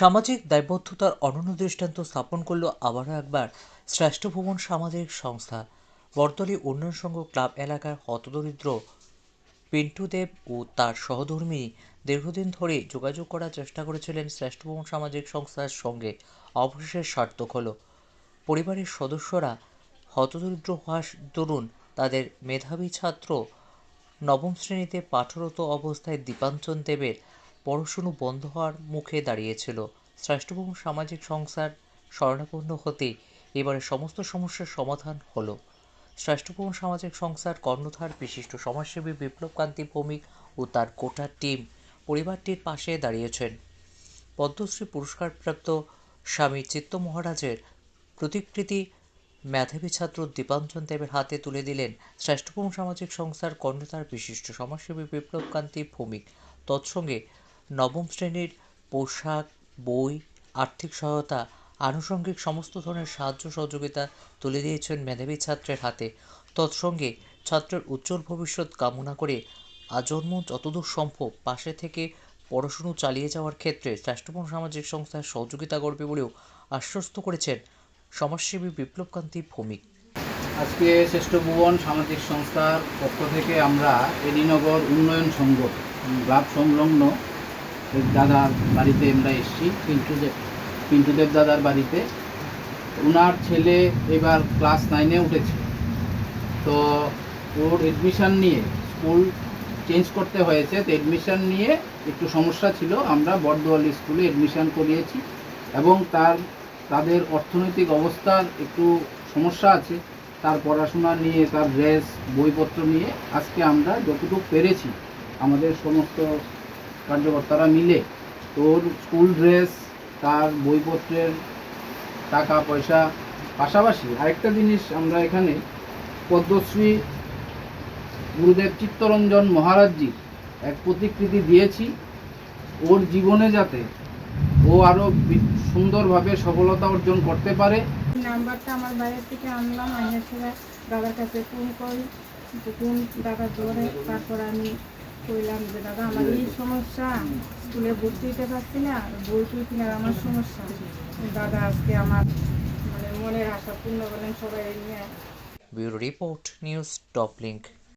সামাজিক দায়বদ্ধতার অনন্য দৃষ্টান্ত স্থাপন করল আবারও একবার শ্রেষ্ঠ ভুবন সামাজিক সংস্থা। বর্তলী উন্নয়ন সংঘ ক্লাব এলাকার হতদরিদ্র পিন্টু দেব ও তার সহধর্মিণী দীর্ঘদিন ধরে যোগাযোগ করার চেষ্টা করেছিলেন শ্রেষ্ঠ ভুবন সামাজিক সংস্থার সঙ্গে। অবশেষে সার্থক হলো। পরিবারের সদস্যরা হতদরিদ্র হওয়ার দরুন তাদের মেধাবী ছাত্র নবম শ্রেণীতে পাঠরত অবস্থায় দীপাঞ্জন দেবের পড়াশুনো বন্ধ হওয়ার মুখে দাঁড়িয়েছিল। শ্রেষ্ঠভূম সামাজিক সংস্থার শরণাপন্ন হতেই এবারে সমস্ত সমস্যার সমাধান হলো। শ্রেষ্ঠভূম সামাজিক সংস্থার কর্ণধার বিশিষ্ট সমাজসেবী বিপ্লবকান্তি ভৌমিক ও তার গোটা টিম পরিবারটির পাশে দাঁড়িয়েছেন। পদ্মশ্রী পুরস্কারপ্রাপ্ত স্বামী চিত্ত মহারাজের প্রতিকৃতি মেধাবী ছাত্র দীপাঞ্জন দেবের হাতে তুলে দিলেন শ্রেষ্ঠভূম সামাজিক সংস্থার কর্ণধার বিশিষ্ট সমাজসেবী বিপ্লবকান্তি ভৌমিক। তৎসঙ্গে নবম শ্রেণীর পোশাক, বই, আর্থিক সহায়তা, আনুষঙ্গিক সমস্ত ধরনের সাহায্য সহযোগিতা তুলে দিয়েছেন মেধাবী ছাত্রের হাতে। তৎসঙ্গে ছাত্রের উজ্জ্বল ভবিষ্যৎ কামনা করে আজন্ম যতদূর সম্ভব পাশে থেকে পড়াশুনো চালিয়ে যাওয়ার ক্ষেত্রে শ্রেষ্ঠভূম সামাজিক সংস্থার সহযোগিতা করবে বলেও আশ্বস্ত করেছেন সমাজসেবী বিপ্লবকান্তি ভৌমিক। আজকে শ্রেষ্ঠ ভুবন সামাজিক সংস্থার পক্ষ থেকে আমরা এডিনগর উন্নয়ন সংঘ ক্লাব সংলগ্ন দাদার বাড়িতে আমরা এসেছি। পিন্টুদেব দাদার বাড়িতে। ওনার ছেলে এবার ক্লাস 9-এ উঠেছে, তো ওর এডমিশান নিয়ে স্কুল চেঞ্জ করতে হয়েছে। তো এডমিশান নিয়ে একটু সমস্যা ছিল, আমরা বর্দোয়ালি স্কুলে এডমিশান করিয়েছি এবং তাদের অর্থনৈতিক অবস্থার একটু সমস্যা আছে। তার পড়াশোনা নিয়ে, তার ড্রেস, বইপত্র নিয়ে আজকে আমরা যতটুকু পেরেছি আমাদের সমস্ত কার্যকর্তারা মিলে তোর স্কুল ড্রেস, তার বইপত্রের টাকা পয়সা, পাশাপাশি আরেকটা জিনিস আমরা এখানে পদ্মশ্রী গুরুদেব চিত্তরঞ্জন মহারাজজির এক প্রতিকৃতি দিয়েছি। ওর জীবনে যাতে ও আরও সুন্দরভাবে সফলতা অর্জন করতে পারে। নাম্বারটা আমার বাইরে থেকে আনলাম, আইনের সময় দাদার কাছে ফোন করি, ফোন দাদা ধরে তারপর আমি কইলাম যে দাদা আমার এই সমস্যা, স্কুলে ভর্তি দিতে পারছি না, বই টই কেনার আমার সমস্যা। দাদা আজকে আমার মনের আশা পূর্ণ করলেন সবাই নিয়ে। Bureau report, news top link.